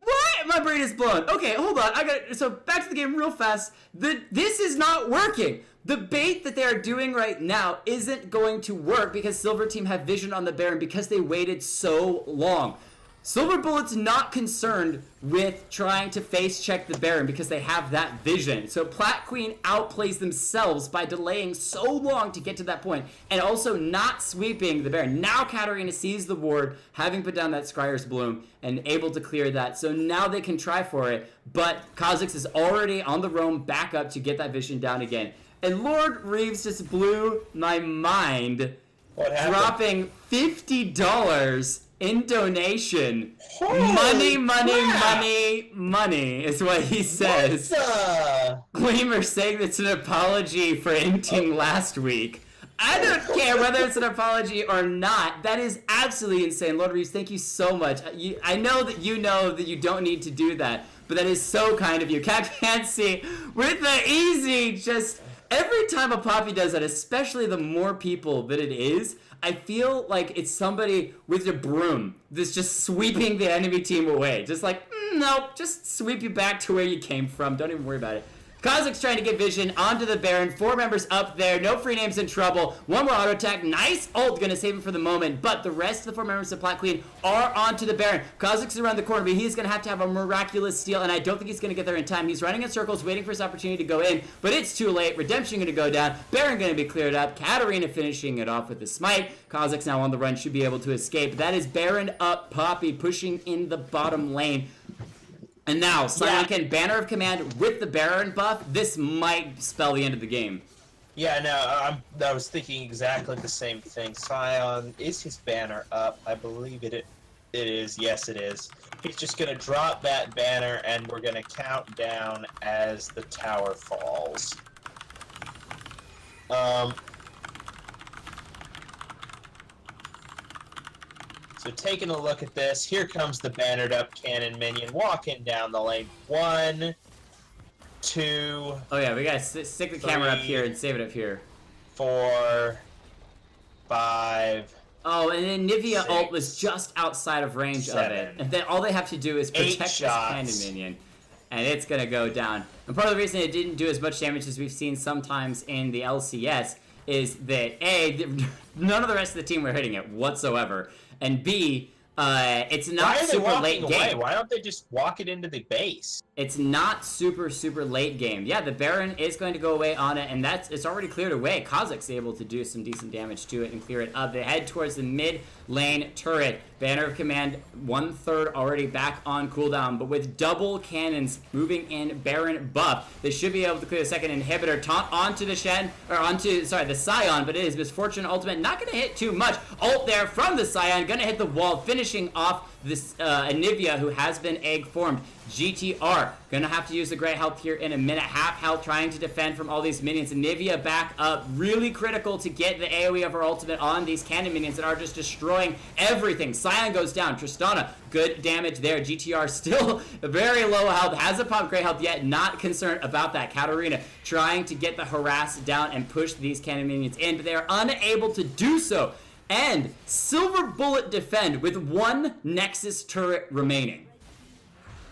What? My brain is blown. Okay, hold on. So back to the game real fast. This is not working. The bait that they are doing right now isn't going to work because Silver Team have vision on the Baron because they waited so long. Silver Bullet's not concerned with trying to face check the Baron because they have that vision. So Plat Queen outplays themselves by delaying so long to get to that point and also not sweeping the Baron. Now Katarina sees the ward, having put down that Scryer's Bloom and able to clear that. So now they can try for it, but Kha'ziks is already on the roam back up to get that vision down again. And Lord Reeves just blew my mind, dropping $50 in donation. Holy money is what he says. Gleamer saying it's an apology for ending last week. I don't care whether it's an apology or not. That is absolutely insane. Lord Reeves, thank you so much. I know that you don't need to do that, but that is so kind of you. Cat Fancy with the easy, just every time a Poppy does that, especially the more people that it is, I feel like it's somebody with a broom that's just sweeping the enemy team away. Just like, nope, just sweep you back to where you came from. Don't even worry about it. Kha'ziks trying to get vision onto the Baron. 4 members up there. No free names in trouble. One more auto attack. Nice ult. Going to save him for the moment. But the rest of the 4 members of Plat Queen are onto the Baron. Kha'ziks is around the corner, but he's going to have a miraculous steal, and I don't think he's going to get there in time. He's running in circles, waiting for his opportunity to go in, but it's too late. Redemption going to go down. Baron going to be cleared up. Katarina finishing it off with the smite. Kha'ziks now on the run, should be able to escape. That is Baron up. Poppy pushing in the bottom lane. And now, Scion can Banner of Command with the Baron buff. This might spell the end of the game. Yeah, no, I was thinking exactly the same thing. Scion, is his banner up? I believe it is. Yes, it is. He's just going to drop that banner, and we're going to count down as the tower falls. So taking a look at this, here comes the bannered up cannon minion walking down the lane. 1, 2. Oh yeah, we gotta stick the camera up here and save it up here. 4, 5. Oh, and then Nivea 6, ult was just outside of range 7, of it. And then all they have to do is protect this cannon minion. And it's gonna go down. And part of the reason it didn't do as much damage as we've seen sometimes in the LCS is that A, none of the rest of the team were hitting it whatsoever. And B, it's not super late game. Why don't they just walk it into the base? It's not super late game. Yeah, the Baron is going to go away on it, and it's already cleared away. Kha'ziks able to do some decent damage to it and clear it up. They head towards the mid lane turret. Banner of Command 1/3 already back on cooldown, but with double cannons moving in Baron buff, they should be able to clear the second inhibitor. Taunt onto the the Scion, but it is Misfortune ultimate. Not going to hit too much. Ult there from the Scion, going to hit the wall, finishing off this Anivia, who has been egg formed. GTR gonna have to use the great health here in a minute. Half health, trying to defend from all these minions. Anivia back up, really critical to get the AoE of her ultimate on these cannon minions that are just destroying everything. Scion goes down. Tristana, good damage there. GTR still very low health, hasn't popped great health yet, not concerned about that. Katarina trying to get the harass down and push these cannon minions in, but they are unable to do so. And Silver Bullet defend with one Nexus turret remaining.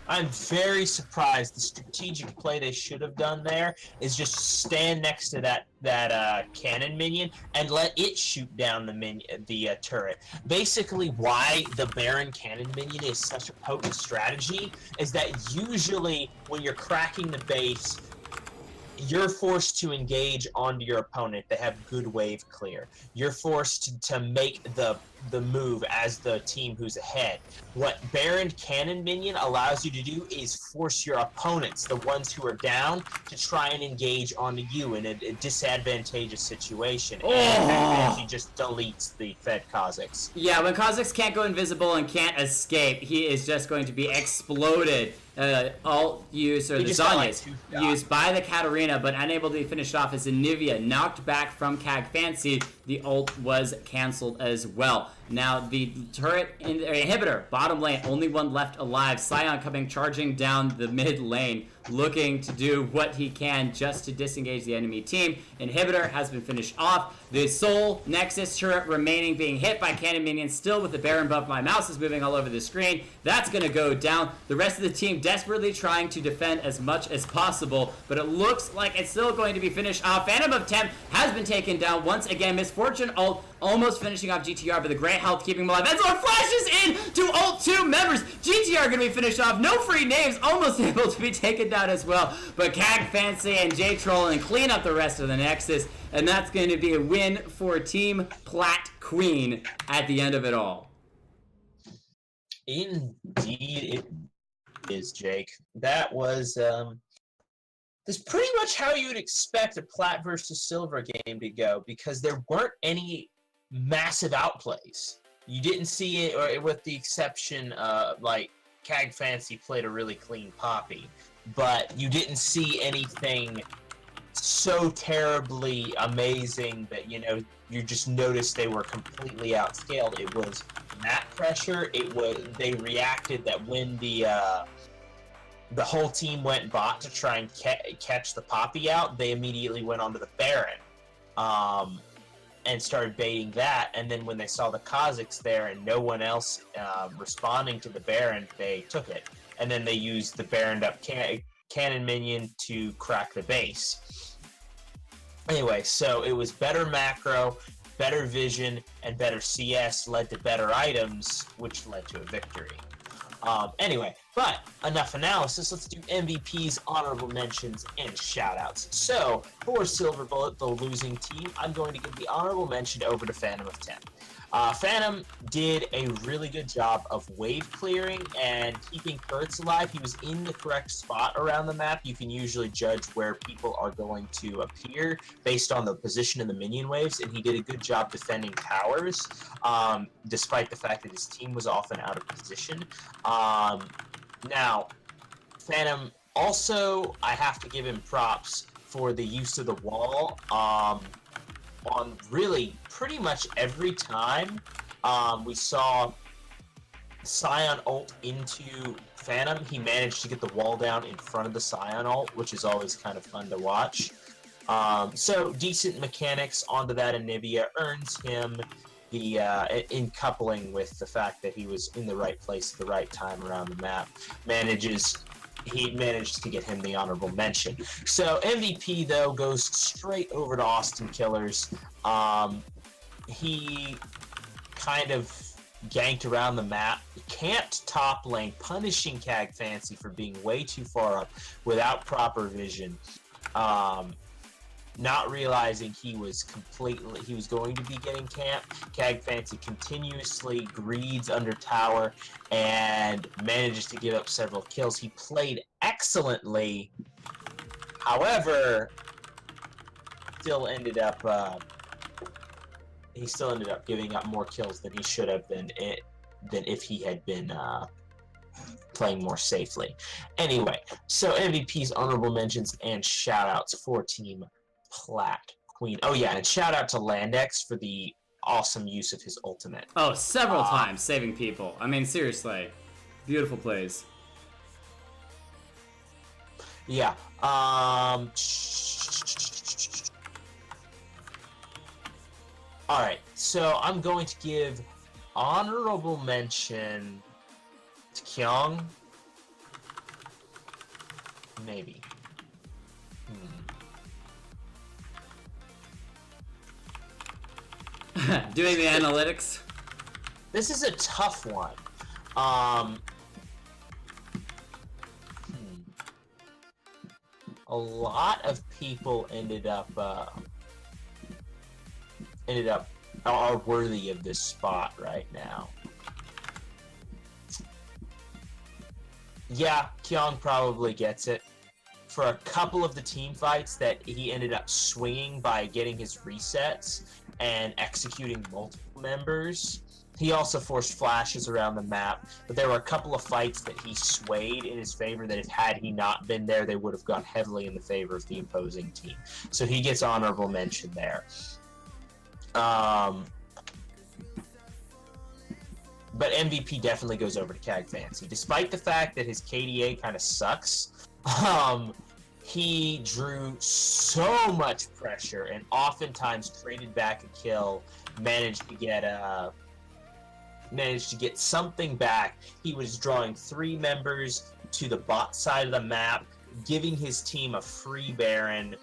I'm very surprised. The strategic play they should have done there is just stand next to that cannon minion and let it shoot down the turret. Basically, why the Baron cannon minion is such a potent strategy is that usually when you're cracking the base, you're forced to engage onto your opponent. They have good wave clear. You're forced to make the move as the team who's ahead. What Baron Cannon Minion allows you to do is force your opponents, the ones who are down, to try and engage onto you in a disadvantageous situation. Oh. And he just deletes the fed Kha'ziks. Yeah, when Kha'ziks can't go invisible and can't escape, he is just going to be exploded. Alt use, or the Zhonya's used by the Katarina, but unable to be finished off as Anivia knocked back from Kag Fancy. The ult was cancelled as well. Now the turret inhibitor, bottom lane, only one left alive. Scion coming charging down the mid lane, looking to do what he can just to disengage the enemy team. Inhibitor has been finished off. The sole Nexus turret remaining, being hit by cannon minions, still with the Baron buff. My mouse is moving all over the screen. That's going to go down. The rest of the team desperately trying to defend as much as possible, but it looks like it's still going to be finished off. Phantom of Temp has been taken down once again. Misfortune ult almost finishing off GTR, but the great health keeping him alive. Enzor flashes in to ult 2 members. GTR going to be finished off. No free names, almost able to be taken down as well. But Kag Fancy and J-Troll and clean up the rest of the Nexus, and that's going to be a win for Team Plat Queen at the end of it all. Indeed it is, Jake. That was that's pretty much how you would expect a Plat versus Silver game to go, because there weren't any massive outplays. You didn't see it, or with the exception of, like, Kag Fancy played a really clean Poppy, but you didn't see anything so terribly amazing that, you know, you just noticed they were completely outscaled. It was map pressure. It was, they reacted that when the whole team went bot to try and catch the Poppy out, they immediately went onto the Baron and started baiting that. And then when they saw the Kha'ziks there and no one else responding to the Baron, they took it. And then they used the Baroned up cannon minion to crack the base. Anyway, so it was better macro, better vision, and better CS led to better items, which led to a victory. Anyway, but enough analysis. Let's do MVPs, honorable mentions, and shoutouts. So, for Silver Bullet, the losing team, I'm going to give the honorable mention over to Phantom of Temp. Phantom did a really good job of wave clearing and keeping turrets alive. He was in the correct spot around the map. You can usually judge where people are going to appear based on the position in the minion waves, and he did a good job defending towers, despite the fact that his team was often out of position. Now, Phantom also, I have to give him props for the use of the wall on really pretty much every time we saw Scion ult into Phantom, he managed to get the wall down in front of the Scion ult, which is always kind of fun to watch. So decent mechanics onto that Anivia earns him the in coupling with the fact that he was in the right place at the right time around the map. He managed to get him the honorable mention. So MVP though goes straight over to Austin Killers. He kind of ganked around the map, camped top lane, punishing Kha'Ziks for being way too far up without proper vision. Not realizing he was going to be getting camped. Kha'Ziks continuously greeds under tower and manages to give up several kills. He played excellently, however, still ended up giving up more kills than he should have been than if he had been playing more safely. Anyway, so MVP's honorable mentions and shoutouts for Team Plat Queen. Oh yeah, and shout out to Landex for the awesome use of his ultimate. Oh, several times saving people. I mean, seriously, beautiful plays. Yeah. All right, so I'm going to give honorable mention to Kyung. Maybe. Doing the analytics. This is a tough one. A lot of people are worthy of this spot right now. Yeah, Kyung probably gets it. For a couple of the team fights that he ended up swinging by getting his resets and executing multiple members. He also forced flashes around the map, but there were a couple of fights that he swayed in his favor that if had he not been there, they would have gone heavily in the favor of the opposing team. So he gets honorable mention there. But MVP definitely goes over to Kha'Ziks. Despite the fact that his KDA kind of sucks, he drew so much pressure and oftentimes traded back a kill, managed to get something back. He was drawing 3 members to the bot side of the map, giving his team a free Baron.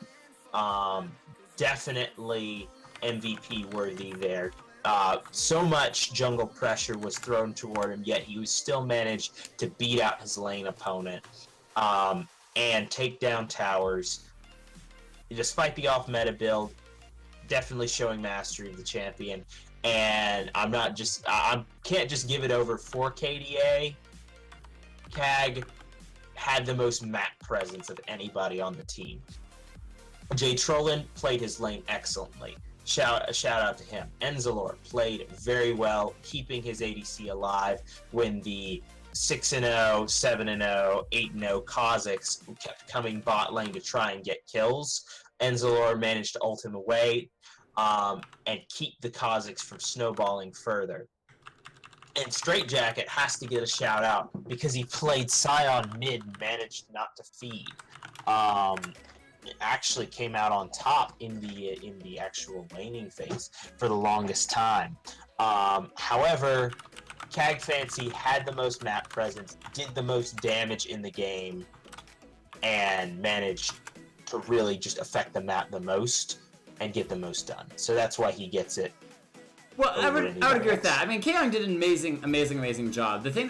Definitely MVP worthy there. So much jungle pressure was thrown toward him, yet he was still managed to beat out his lane opponent and take down towers. Despite the off-meta build, definitely showing mastery of the champion. And I can't just give it over for KDA. Kha'Ziks had the most map presence of anybody on the team. Jay Trollin played his lane excellently. Shout out to him. Enzalor played very well, keeping his ADC alive when the 6-0, 7-0, 8-0 Kha'Ziks kept coming bot lane to try and get kills. Enzalor managed to ult him away and keep the Kha'Ziks from snowballing further. And Straight Jacket has to get a shout out because he played Scion mid and managed not to feed. Actually came out on top in the actual laning phase for the longest time. However, Kha'Ziks had the most map presence, did the most damage in the game, and managed to really just affect the map the most and get the most done. So that's why he gets it. Well, I would agree with that. I mean, Kyung did an amazing job. The thing that